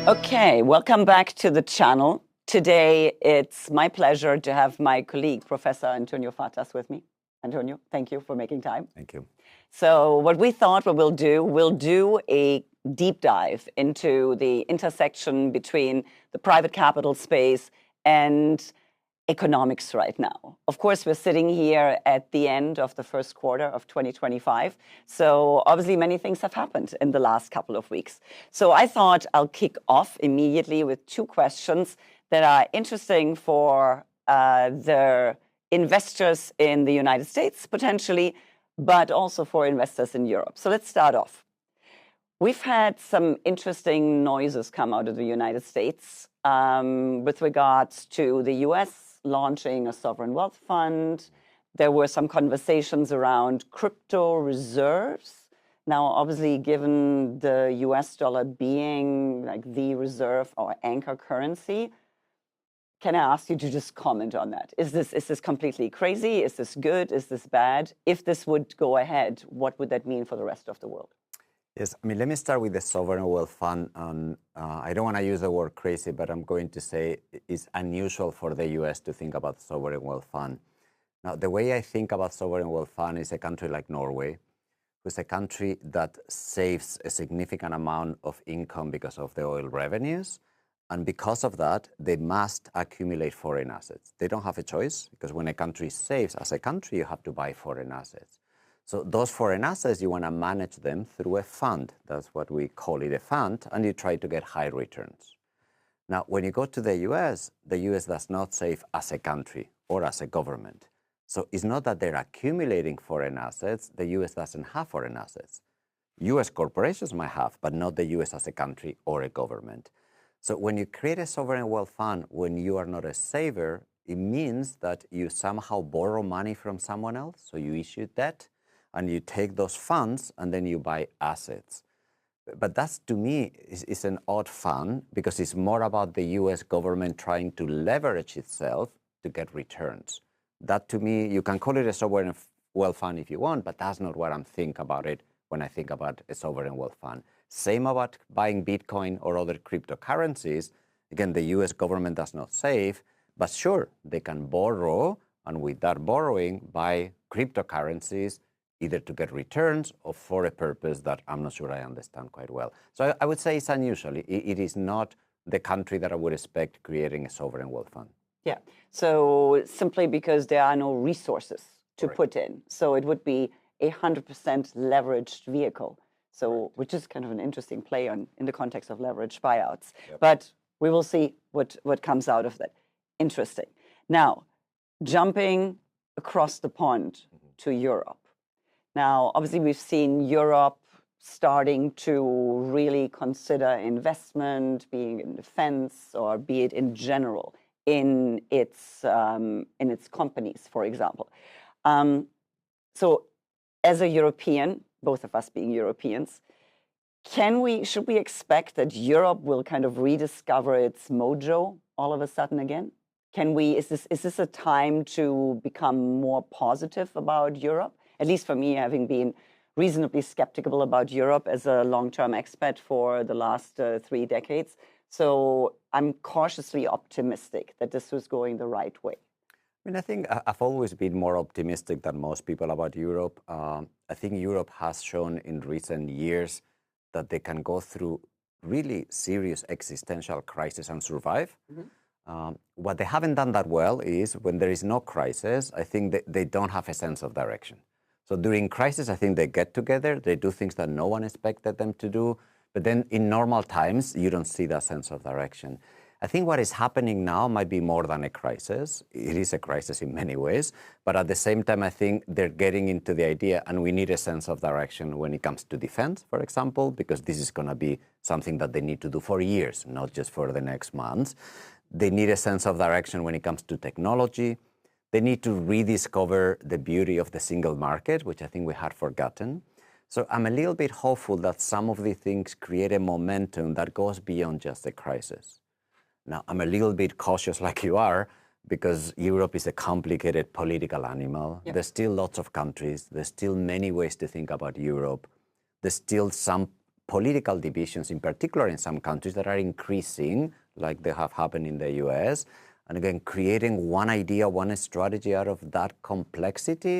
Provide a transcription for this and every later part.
Okay, welcome back to the channel. Today, it's my pleasure to have my colleague, Professor Antonio Fatas, with me. Antonio, thank you for making time. Thank you. So what we thought we'll do a deep dive into the intersection between the private capital space and economics right now. Of course, we're sitting here at the end of the first quarter of 2025. So obviously many things have happened in the last couple of weeks. So I thought I'll kick off immediately with two questions that are interesting for the investors in the United States, potentially, but also for investors in Europe. So let's start off. We've had some interesting noises come out of the United States with regards to the US launching a sovereign wealth fund. There were some conversations around crypto reserves. Now, obviously, given the US dollar being like the reserve or anchor currency, can I ask you to just comment on that? Is this completely crazy? Is this good? Is this bad? If this would go ahead, what would that mean for the rest of the world? Yes, I mean, let me start with the sovereign wealth fund. I don't want to use the word crazy, but I'm going to say it's unusual for the US to think about sovereign wealth fund. Now, the way I think about sovereign wealth fund is a country like Norway, who's a country that saves a significant amount of income because of the oil revenues. And because of that, they must accumulate foreign assets. They don't have a choice, because when a country saves as a country, you have to buy foreign assets. So those foreign assets, you want to manage them through a fund. That's what we call it, a fund, and you try to get high returns. Now, when you go to the US does not save as a country or as a government. So it's not that they're accumulating foreign assets. The US doesn't have foreign assets. US corporations might have, but not the US as a country or a government. So when you create a sovereign wealth fund, when you are not a saver, it means that you somehow borrow money from someone else. So you issue debt, and you take those funds and then you buy assets. But that's, to me, is an odd fund, because it's more about the US government trying to leverage itself to get returns. That, to me, you can call it a sovereign wealth fund if you want, but that's not what I'm thinking about it when I think about a sovereign wealth fund. Same about buying Bitcoin or other cryptocurrencies. Again, the US government does not save, but sure, they can borrow, and with that borrowing, buy cryptocurrencies, either to get returns or for a purpose that I'm not sure I understand quite well. So I would say it's unusual. It is not the country that I would expect creating a sovereign wealth fund. Yeah, so simply because there are no resources to put in. So it would be 100% leveraged vehicle. So, which is kind of an interesting play in the context of leveraged buyouts. Yep. But we will see what comes out of that. Interesting. Now, jumping across the pond to Europe. Now, obviously, we've seen Europe starting to really consider investment, being in defense, or be it in general, in its companies, for example. So, as a European, both of us being Europeans, should we expect that Europe will kind of rediscover its mojo all of a sudden again? Is this a time to become more positive about Europe? At least for me, having been reasonably skeptical about Europe as a long-term expat for the last 3 decades. So I'm cautiously optimistic that this was going the right way. I mean, I think I've always been more optimistic than most people about Europe. I think Europe has shown in recent years that they can go through really serious existential crisis and survive. Mm-hmm. What they haven't done that well is when there is no crisis, I think they don't have a sense of direction. So during crisis, I think they get together, they do things that no one expected them to do, but then in normal times, you don't see that sense of direction. I think what is happening now might be more than a crisis. It is a crisis in many ways, but at the same time, I think they're getting into the idea, and we need a sense of direction when it comes to defense, for example, because this is going to be something that they need to do for years, not just for the next months. They need a sense of direction when it comes to technology. They need to rediscover the beauty of the single market, which I think we had forgotten. So I'm a little bit hopeful that some of the things create a momentum that goes beyond just the crisis. Now, I'm a little bit cautious like you are, because Europe is a complicated political animal. Yep. There's still lots of countries. There's still many ways to think about Europe. There's still some political divisions, in particular in some countries that are increasing, like they have happened in the US. And again, creating one idea, one strategy out of that complexity,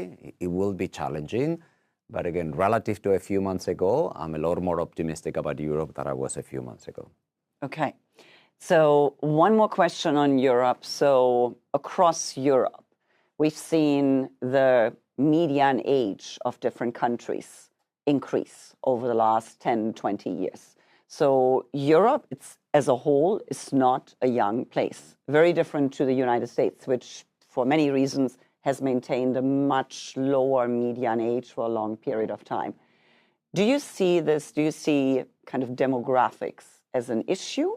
it will be challenging. But again, relative to a few months ago, I'm a lot more optimistic about Europe than I was a few months ago. Okay. So one more question on Europe. So across Europe, we've seen the median age of different countries increase over the last 10, 20 years. So Europe, as a whole, is not a young place. Very different to the United States, which for many reasons has maintained a much lower median age for a long period of time. Do you see this, do you see kind of demographics as an issue?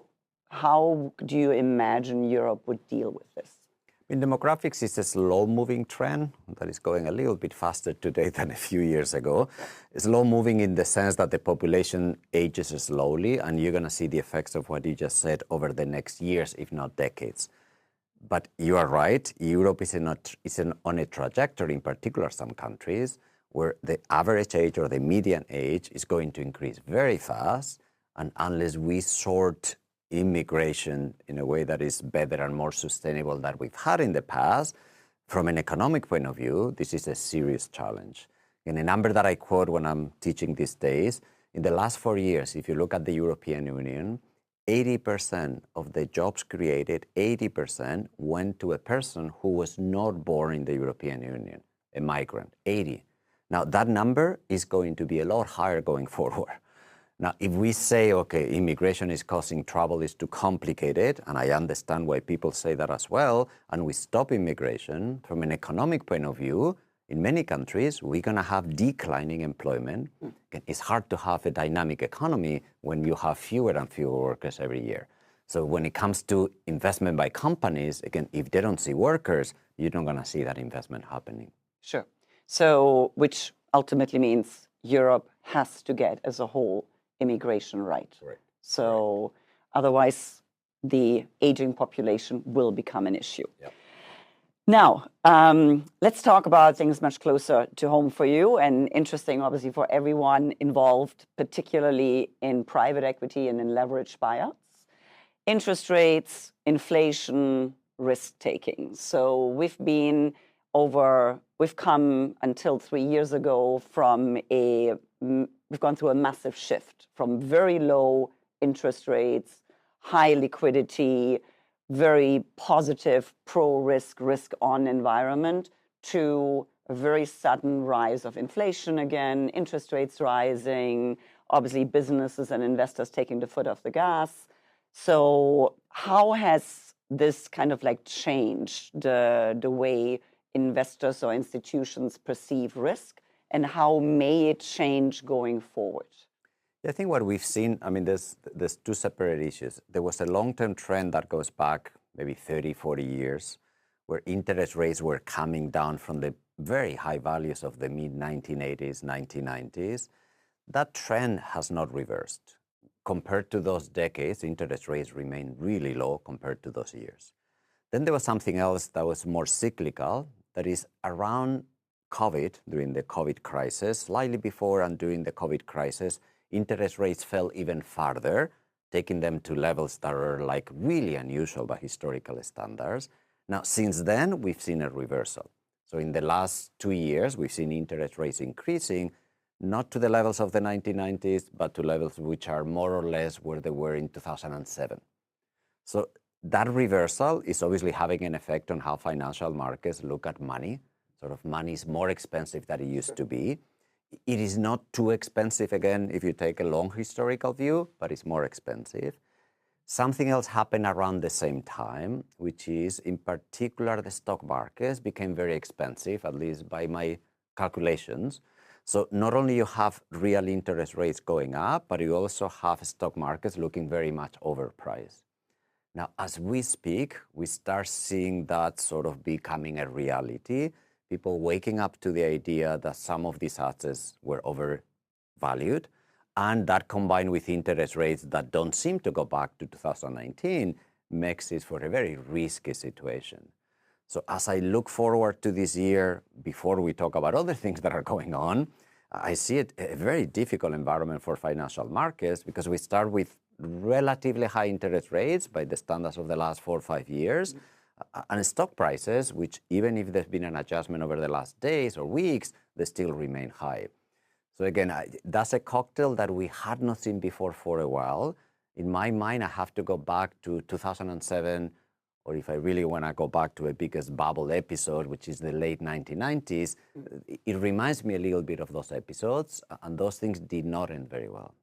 How do you imagine Europe would deal with this? In demographics, it's a slow-moving trend that is going a little bit faster today than a few years ago. It's slow-moving in the sense that the population ages slowly, and you're going to see the effects of what you just said over the next years, if not decades. But you are right, Europe is on a trajectory, in particular some countries, where the average age or the median age is going to increase very fast, and unless we sort immigration in a way that is better and more sustainable than we've had in the past, from an economic point of view, this is a serious challenge. And a number that I quote when I'm teaching these days, in the last 4 years, if you look at the European Union, 80% of the jobs created, 80% went to a person who was not born in the European Union, a migrant, 80. Now, that number is going to be a lot higher going forward. Now, if we say, okay, immigration is causing trouble, it's too complicated, and I understand why people say that as well, and we stop immigration, from an economic point of view, in many countries, we're going to have declining employment. It's hard to have a dynamic economy when you have fewer and fewer workers every year. So when it comes to investment by companies, again, if they don't see workers, you're not going to see that investment happening. Sure. So, which ultimately means Europe has to get, as a whole, immigration right. Correct. So otherwise, the aging population will become an issue. Yep. Now, let's talk about things much closer to home for you and interesting, obviously, for everyone involved, particularly in private equity and in leveraged buyouts. Interest rates, inflation, risk-taking. So we've come until 3 years ago we've gone through a massive shift from very low interest rates, high liquidity, very positive pro-risk, risk-on environment, to a very sudden rise of inflation again, interest rates rising, obviously businesses and investors taking the foot off the gas. So how has this kind of like changed the way investors or institutions perceive risk, and how may it change going forward? I think what we've seen, I mean, there's two separate issues. There was a long-term trend that goes back maybe 30, 40 years, where interest rates were coming down from the very high values of the mid-1980s, 1990s. That trend has not reversed. Compared to those decades, interest rates remain really low compared to those years. Then there was something else that was more cyclical, that is around COVID, during the COVID crisis, slightly before and during the COVID crisis, interest rates fell even farther, taking them to levels that are like really unusual by historical standards. Now, since then, we've seen a reversal. So in the last 2 years, we've seen interest rates increasing, not to the levels of the 1990s, but to levels which are more or less where they were in 2007. So that reversal is obviously having an effect on how financial markets look at money. Sort of money is more expensive than it used to be. It is not too expensive, again, if you take a long historical view, but it's more expensive. Something else happened around the same time, which is, in particular, the stock markets became very expensive, at least by my calculations. So not only you have real interest rates going up, but you also have stock markets looking very much overpriced. Now, as we speak, we start seeing that sort of becoming a reality. People waking up to the idea that some of these assets were overvalued, and that combined with interest rates that don't seem to go back to 2019 makes it for a very risky situation. So as I look forward to this year, before we talk about other things that are going on, I see it a very difficult environment for financial markets because we start with relatively high interest rates by the standards of the last 4 or 5 years, and stock prices, which even if there's been an adjustment over the last days or weeks, they still remain high. So again, that's a cocktail that we had not seen before for a while. In my mind, I have to go back to 2007, or if I really want to go back to a biggest bubble episode, which is the late 1990s, it reminds me a little bit of those episodes, and those things did not end very well.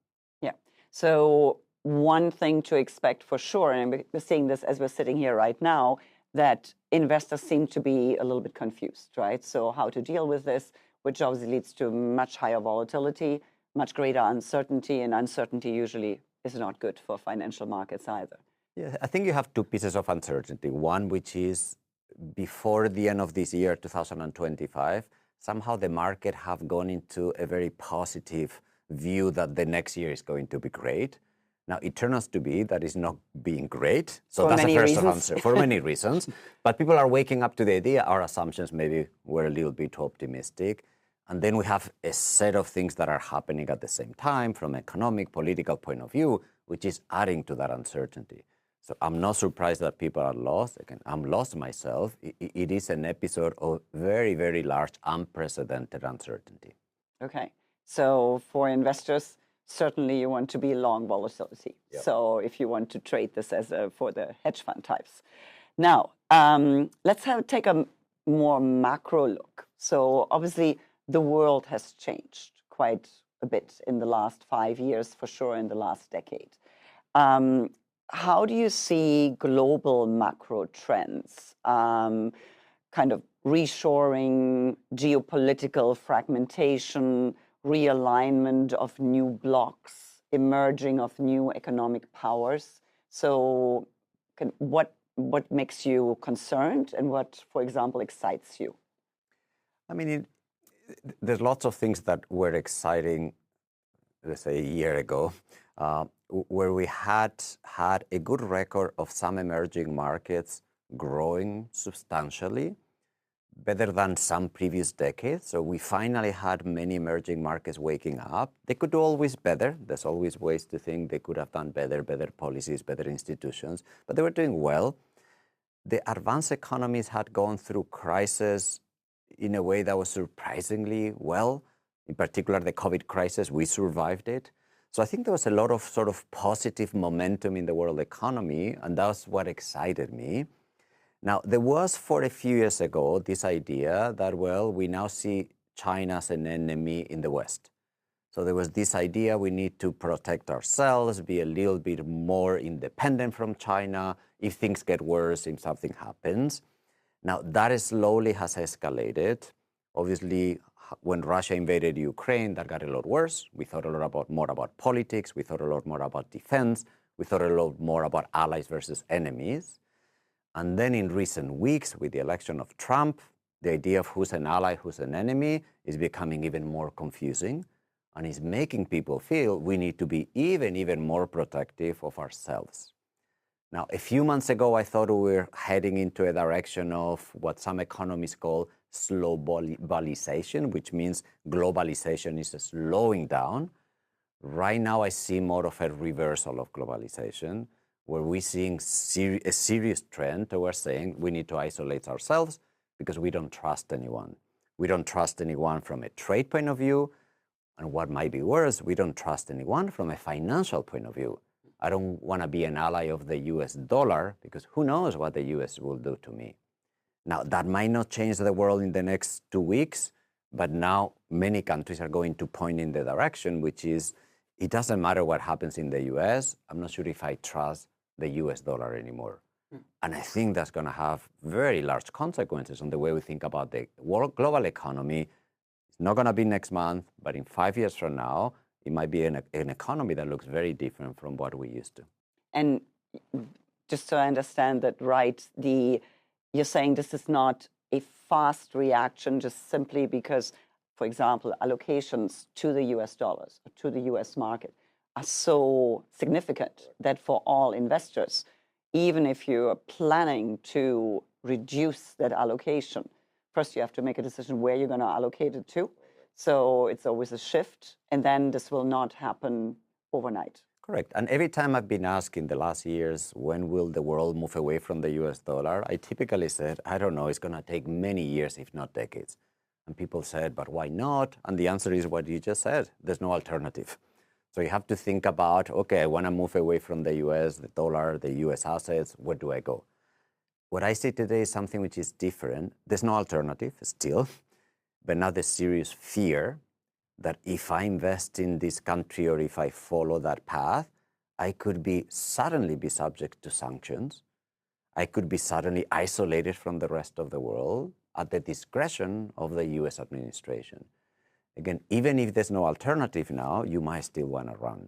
Yeah. So one thing to expect for sure, and we're seeing this as we're sitting here right now, that investors seem to be a little bit confused, right? So how to deal with this, which obviously leads to much higher volatility, much greater uncertainty, and uncertainty usually is not good for financial markets either. Yeah, I think you have two pieces of uncertainty. One, which is before the end of this year, 2025, somehow the market have gone into a very positive view that the next year is going to be great. Now, it turns out to be that it's not being great. So that's the first answer, for many reasons. But people are waking up to the idea. Our assumptions maybe were a little bit too optimistic. And then we have a set of things that are happening at the same time from an economic, political point of view, which is adding to that uncertainty. So I'm not surprised that people are lost. Again, I'm lost myself. It is an episode of very, very large, unprecedented uncertainty. Okay. So for investors, certainly you want to be long volatility. Yep. So if you want to trade this as for the hedge fund types. Now, let's take a more macro look. So obviously the world has changed quite a bit in the last 5 years, for sure in the last decade. How do you see global macro trends, kind of reshoring, geopolitical fragmentation, realignment of new blocks, emerging of new economic powers? So what makes you concerned and what, for example, excites you? I mean, there's lots of things that were exciting, let's say, a year ago, where we had a good record of some emerging markets growing substantially, better than some previous decades. So we finally had many emerging markets waking up. They could do always better. There's always ways to think they could have done better policies, better institutions, but they were doing well. The advanced economies had gone through crisis in a way that was surprisingly well. In particular, the COVID crisis, we survived it. So I think there was a lot of sort of positive momentum in the world economy, and that's what excited me. Now, there was for a few years ago this idea that, well, we now see China as an enemy in the West. So there was this idea we need to protect ourselves, be a little bit more independent from China if things get worse, if something happens. Now, that slowly has escalated. Obviously, when Russia invaded Ukraine, that got a lot worse. We thought a lot more about politics. We thought a lot more about defense. We thought a lot more about allies versus enemies. And then in recent weeks, with the election of Trump, the idea of who's an ally, who's an enemy is becoming even more confusing and is making people feel we need to be even more protective of ourselves. Now, a few months ago, I thought we were heading into a direction of what some economists call slow globalization, which means globalization is slowing down. Right now, I see more of a reversal of globalization, where we're seeing a serious trend towards saying we need to isolate ourselves because we don't trust anyone. We don't trust anyone from a trade point of view, and what might be worse, we don't trust anyone from a financial point of view. I don't want to be an ally of the US dollar because who knows what the US will do to me. Now, that might not change the world in the next 2 weeks, but now many countries are going to point in the direction, which is it doesn't matter what happens in the US. I'm not sure if I trust the US dollar anymore. And I think that's going to have very large consequences on the way we think about the world global economy. It's not going to be next month, but in 5 years from now, it might be an economy that looks very different from what we used to. And just so I understand that right, you're saying this is not a fast reaction just simply because, for example, allocations to the US dollars or to the US market are so significant that for all investors, even if you're planning to reduce that allocation, first you have to make a decision where you're going to allocate it to. So it's always a shift, and then this will not happen overnight. Correct. And every time I've been asked in the last years, when will the world move away from the US dollar? I typically said, I don't know, it's going to take many years, if not decades. And people said, but why not? And the answer is what you just said. There's no alternative. So you have to think about, okay, I want to move away from the US, the dollar, the US assets, where do I go? What I say today is something which is different. There's no alternative still, but now there's serious fear that if I invest in this country or if I follow that path, I could be suddenly be subject to sanctions. I could be suddenly isolated from the rest of the world at the discretion of the US administration. Again, even if there's no alternative now, you might still want to run.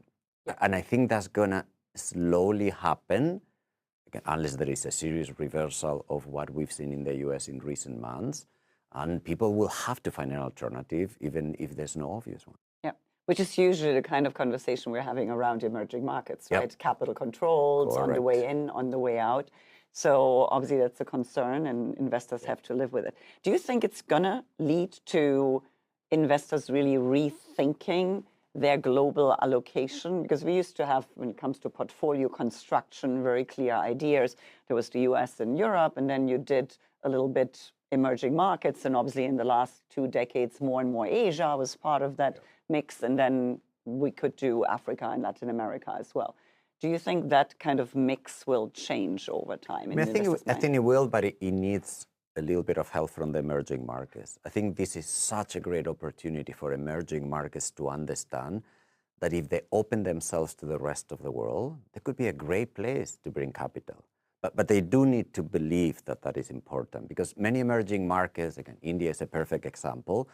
And I think that's going to slowly happen, again, unless there is a serious reversal of what we've seen in the US in recent months. And people will have to find an alternative, even if there's no obvious one. Yeah, which is usually the kind of conversation we're having around emerging markets, right? Yep. Capital controls Correct. on the way in, on the way out. So obviously that's a concern, and investors have to live with it. Do you think it's going to lead to investors really rethinking their global allocation? Because we used to have, when it comes to portfolio construction, very clear ideas. There was the US and Europe, and then you did a little bit emerging markets, and obviously in the last 2 decades, more and more Asia was part of that mix, and then we could do Africa and Latin America as well. Do you think that kind of mix will change over time? I think it will, but it needs a little bit of help from the emerging markets. I think this is such a great opportunity for emerging markets to understand that if they open themselves to the rest of the world, they could be a great place to bring capital. But they do need to believe that that is important, because many emerging markets, again, India is a perfect example,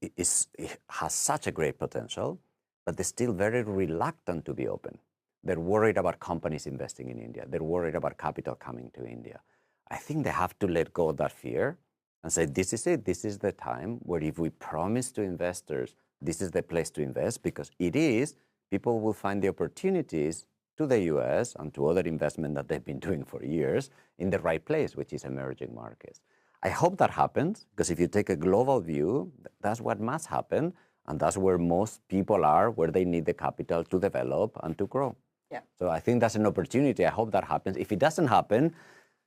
it has such a great potential, but they're still very reluctant to be open. They're worried about companies investing in India. They're worried about capital coming to India. I think they have to let go of that fear and say, this is it. This is the time where if we promise to investors, this is the place to invest, because it is, people will find the opportunities to the US and to other investment that they've been doing for years in the right place, which is emerging markets. I hope that happens, because if you take a global view, that's what must happen. And that's where most people are, where they need the capital to develop and to grow. Yeah. So I think that's an opportunity. I hope that happens. If it doesn't happen,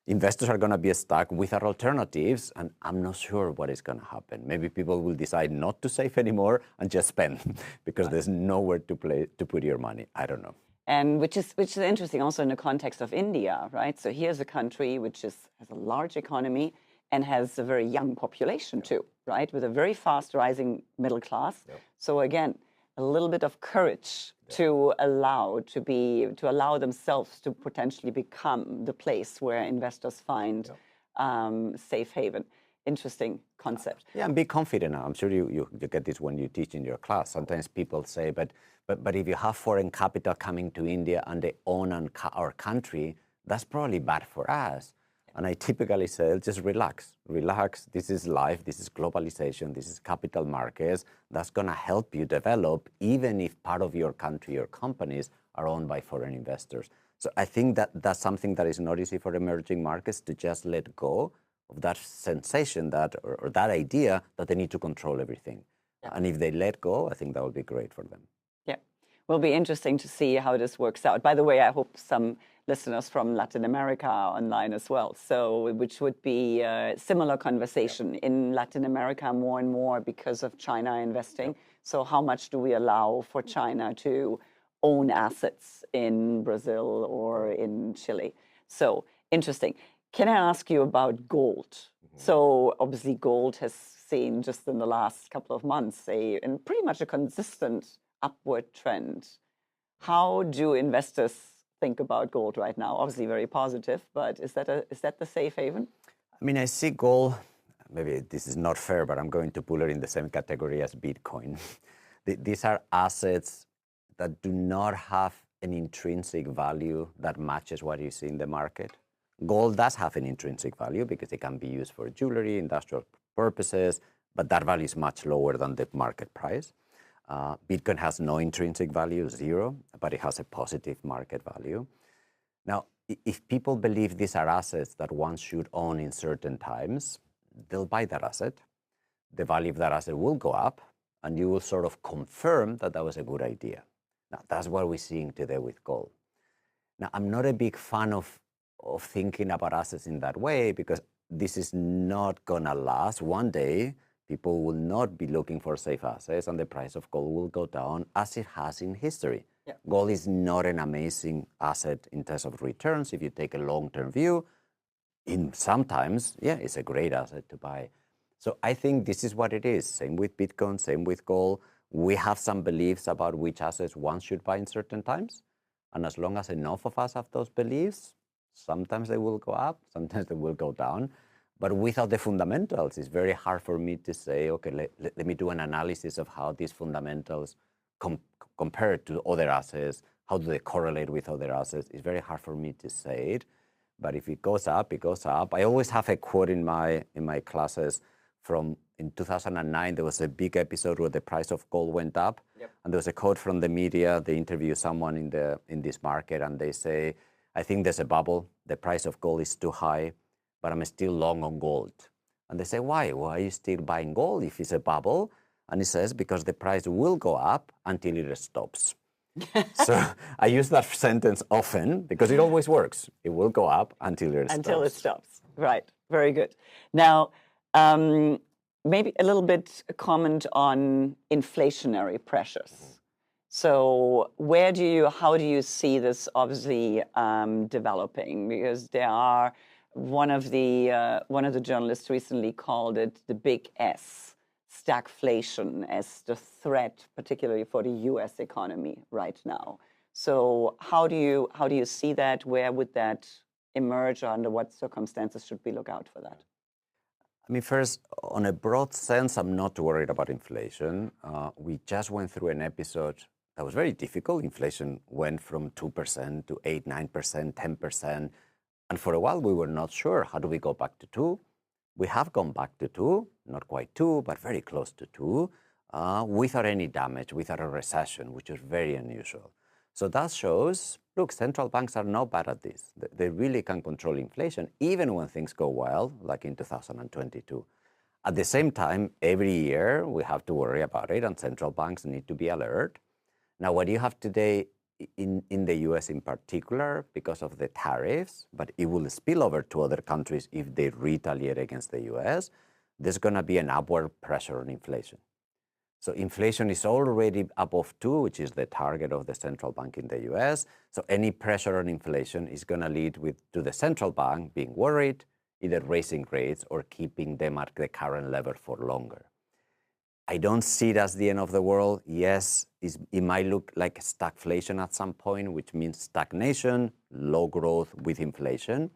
investors are going to be stuck with our alternatives, and I'm not sure what is going to happen. Maybe people will decide not to save anymore and just spend because there's nowhere to put your money. I don't know. And which is interesting also in the context of India, right? So here's a country which has a large economy and has a very young population too, right? With a very fast rising middle class. So again, a little bit of courage to allow themselves to potentially become the place where investors find safe haven. Interesting concept. Yeah, and be confident now. I'm sure you get this when you teach in your class. Sometimes people say, but if you have foreign capital coming to India and they own our country, that's probably bad for us. And I typically say, just relax. Relax. This is life. This is globalization. This is capital markets. That's going to help you develop, even if part of your country or companies are owned by foreign investors. So I think that's something that is not easy for emerging markets to just let go of that sensation that or that idea that they need to control everything. And if they let go, I think that would be great for them. Yeah. Will be interesting to see how this works out. By the way, I hope some listeners from Latin America are online as well. So, which would be a similar conversation in Latin America more and more because of China investing. So how much do we allow for China to own assets in Brazil or in Chile? So interesting. Can I ask you about gold? So obviously gold has seen just in the last couple of months and pretty much a consistent upward trend. How do investors think about gold right now? Obviously very positive, but is that the safe haven? I mean, I see gold, maybe this is not fair, but I'm going to put it in the same category as Bitcoin. These are assets that do not have an intrinsic value that matches what you see in the market. Gold does have an intrinsic value because it can be used for jewelry, industrial purposes, but that value is much lower than the market price. Bitcoin has no intrinsic value, 0, but it has a positive market value. Now, if people believe these are assets that one should own in certain times, they'll buy that asset. The value of that asset will go up, and you will sort of confirm that that was a good idea. Now, that's what we're seeing today with gold. Now, I'm not a big fan of thinking about assets in that way, because this is not going to last. One day, people will not be looking for safe assets, and the price of gold will go down, as it has in history. Yeah. Gold is not an amazing asset in terms of returns. If you take a long-term view, sometimes, yeah, it's a great asset to buy. So I think this is what it is. Same with Bitcoin, same with gold. We have some beliefs about which assets one should buy in certain times. And as long as enough of us have those beliefs, sometimes they will go up, sometimes they will go down. But without the fundamentals, it's very hard for me to say, okay, let me do an analysis of how these fundamentals compare to other assets. How do they correlate with other assets? It's very hard for me to say it. But if it goes up, it goes up. I always have a quote in my classes from in 2009. There was a big episode where the price of gold went up. Yep. And there was a quote from the media. They interview someone in this market, and they say, I think there's a bubble. The price of gold is too high, but I'm still long on gold. And they say, why? Why are you still buying gold if it's a bubble? And he says, because the price will go up until it stops. So I use that sentence often because it always works. It will go up until it stops. Until it stops. Right. Very good. Now, maybe a little bit a comment on inflationary pressures. Mm-hmm. So how do you see this obviously developing? Because there are one of the journalists recently called it the big S. Stagflation as the threat, particularly for the U.S. economy right now. So how do you see that? Where would that emerge? Or under what circumstances should we look out for that? I mean, first, on a broad sense, I'm not worried about inflation. We just went through an episode that was very difficult. Inflation went from 2% to 8%, 9%, 10%. And for a while, we were not sure, how do we go back to 2? We have gone back to 2, not quite 2, but very close to 2, without any damage, without a recession, which is very unusual. So that shows, look, central banks are not bad at this. They really can control inflation, even when things go well, like in 2022. At the same time, every year, we have to worry about it, and central banks need to be alert. Now, what you have today in the US in particular, because of the tariffs, but it will spill over to other countries if they retaliate against the US, there's going to be an upward pressure on inflation. So inflation is already above 2, which is the target of the central bank in the US. So any pressure on inflation is going to lead to the central bank being worried, either raising rates or keeping them at the current level for longer. I don't see it as the end of the world. Yes, it might look like stagflation at some point, which means stagnation, low growth with inflation.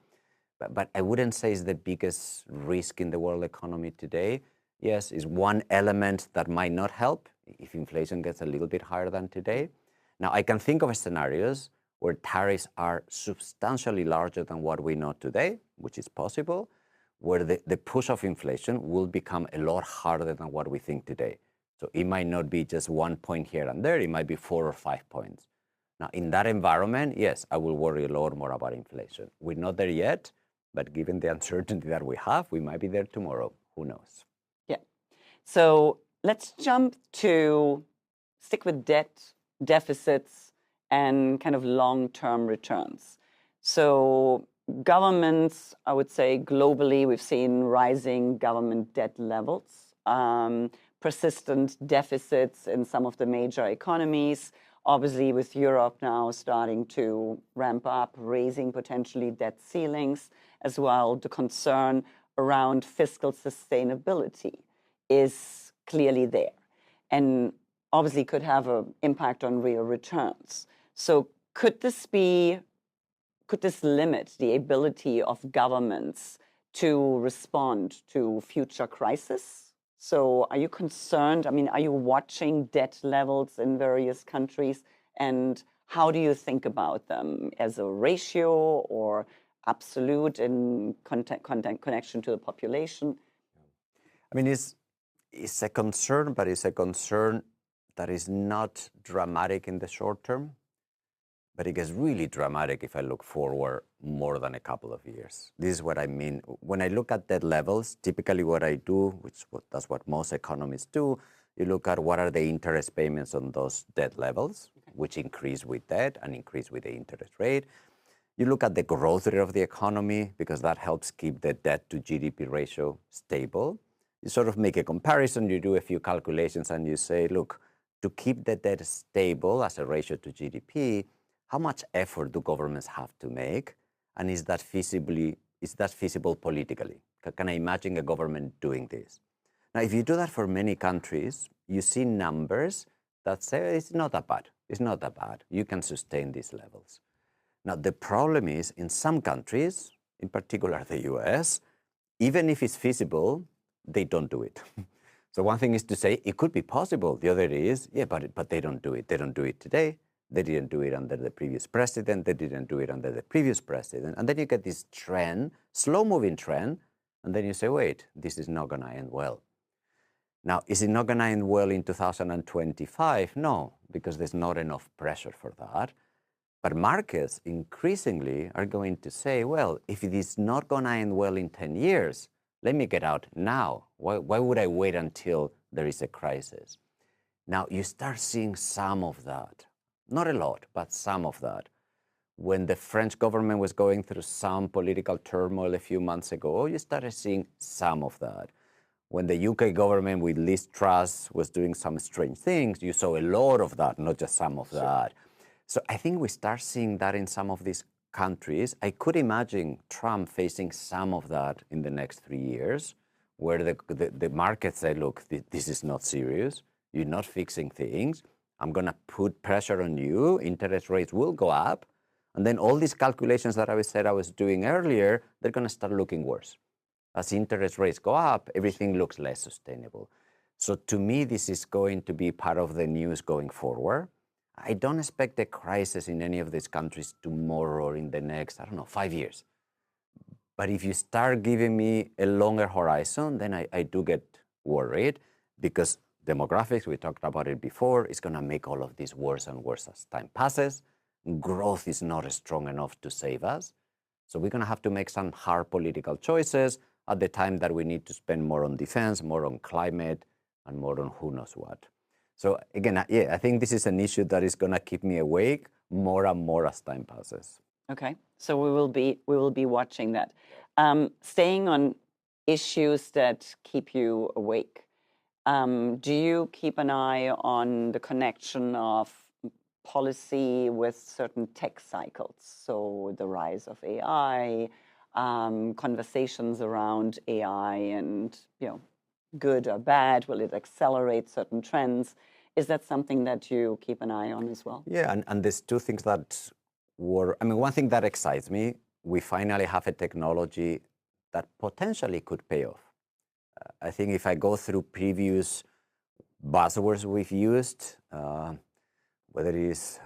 But I wouldn't say it's the biggest risk in the world economy today. Yes, it's one element that might not help if inflation gets a little bit higher than today. Now, I can think of scenarios where tariffs are substantially larger than what we know today, which is possible, where the push of inflation will become a lot harder than what we think today. So it might not be just 1 point here and there, it might be 4 or 5 points. Now, in that environment, yes, I will worry a lot more about inflation. We're not there yet, but given the uncertainty that we have, we might be there tomorrow. Who knows? Yeah. So let's stick with debt, deficits, and kind of long-term returns. So governments, I would say globally, we've seen rising government debt levels, persistent deficits in some of the major economies, obviously with Europe now starting to ramp up, raising potentially debt ceilings as well. The concern around fiscal sustainability is clearly there and obviously could have an impact on real returns. So could this limit the ability of governments to respond to future crises? So are you concerned? I mean, are you watching debt levels in various countries? And how do you think about them as a ratio or absolute in connection to the population? I mean, it's a concern, but it's a concern that is not dramatic in the short term. But it gets really dramatic if I look forward more than a couple of years. This is what I mean. When I look at debt levels, typically what I do, that's what most economists do, You look at what are the interest payments on those debt levels, which increase with debt and increase with the interest rate. You look at the growth rate of the economy, because that helps keep the debt to GDP ratio stable. You sort of make a comparison, you do a few calculations, and you say, look, to keep the debt stable as a ratio to GDP, how much effort do governments have to make? And is that feasible politically? Can I imagine a government doing this? Now, if you do that for many countries, you see numbers that say it's not that bad. It's not that bad. You can sustain these levels. Now, the problem is in some countries, in particular the US, even if it's feasible, they don't do it. So one thing is to say it could be possible. The other is, yeah, but they don't do it. They don't do it today. They didn't do it under the previous president. They didn't do it under the previous president. And then you get this trend, slow-moving trend, and then you say, wait, this is not going to end well. Now, is it not going to end well in 2025? No, because there's not enough pressure for that. But markets increasingly are going to say, well, if it is not going to end well in 10 years, let me get out now. Why would I wait until there is a crisis? Now, you start seeing some of that. Not a lot, but some of that. When the French government was going through some political turmoil a few months ago, you started seeing some of that. When the UK government with Liz Truss was doing some strange things, you saw a lot of that, not just some of that. So I think we start seeing that in some of these countries. I could imagine Trump facing some of that in the next 3 years, where the markets say, look, this is not serious. You're not fixing things. I'm going to put pressure on you. Interest rates will go up. And then all these calculations that I said I was doing earlier, they're going to start looking worse. As interest rates go up, everything looks less sustainable. So to me, this is going to be part of the news going forward. I don't expect a crisis in any of these countries tomorrow or in the next, 5 years. But if you start giving me a longer horizon, then I do get worried, because demographics, we talked about it before, is going to make all of this worse and worse as time passes. Growth is not strong enough to save us. So we're going to have to make some hard political choices at the time that we need to spend more on defense, more on climate, and more on who knows what. So again, yeah, I think this is an issue that is going to keep me awake more and more as time passes. Okay, so we will be watching that. Staying on issues that keep you awake, do you keep an eye on the connection of policy with certain tech cycles? So the rise of AI, conversations around AI, and good or bad, will it accelerate certain trends? Is that something that you keep an eye on as well? Yeah, and there's two things that one thing that excites me, we finally have a technology that potentially could pay off. I think if I go through previous buzzwords we've used, whether it is,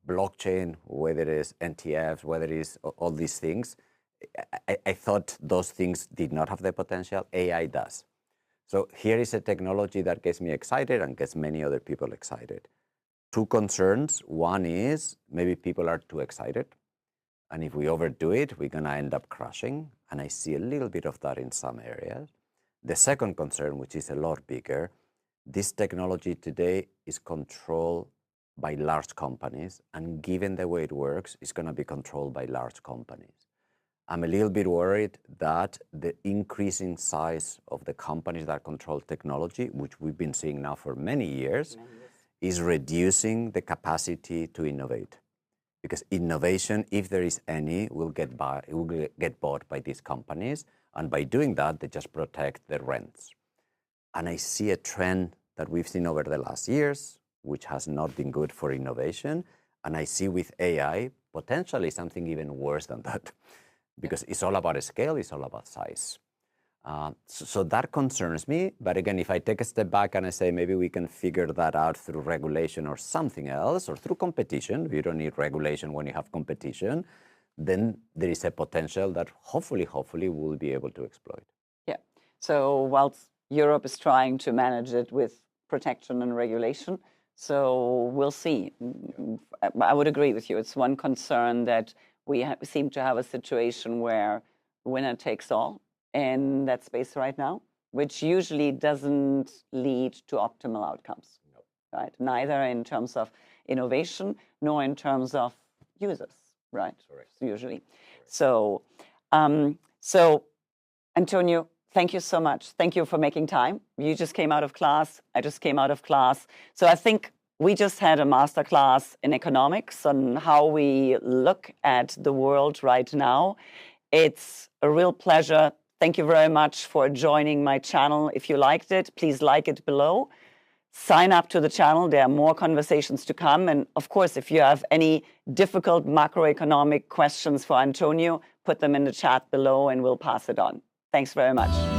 blockchain, whether it is NTFs, whether it is all these things, I thought those things did not have the potential. AI does. So here is a technology that gets me excited and gets many other people excited. Two concerns. One is maybe people are too excited. And if we overdo it, we're going to end up crashing. And I see a little bit of that in some areas. The second concern, which is a lot bigger, this technology today is controlled by large companies. And given the way it works, it's going to be controlled by large companies. I'm a little bit worried that the increasing size of the companies that control technology, which we've been seeing now for many years, is reducing the capacity to innovate. Because innovation, if there is any, will get bought by these companies. And by doing that, they just protect the rents. And I see a trend that we've seen over the last years, which has not been good for innovation. And I see with AI potentially something even worse than that. Because it's all about scale, it's all about size. So that concerns me. But again, if I take a step back and I say maybe we can figure that out through regulation or something else, or through competition, you don't need regulation when you have competition, then there is a potential that hopefully we'll be able to exploit. Yeah. So whilst Europe is trying to manage it with protection and regulation, so we'll see. I would agree with you. It's one concern that we seem to have a situation where winner takes all in that space right now. which usually doesn't lead to optimal outcomes, right? Neither in terms of innovation nor in terms of users, right? Correct. Usually. So, Antonio, thank you so much. Thank you for making time. You just came out of class. I just came out of class. So I think we just had a masterclass in economics on how we look at the world right now. It's a real pleasure. Thank you very much for joining my channel. If you liked it, please like it below. Sign up to the channel. There are more conversations to come. And of course, if you have any difficult macroeconomic questions for Antonio, put them in the chat below and we'll pass it on. Thanks very much.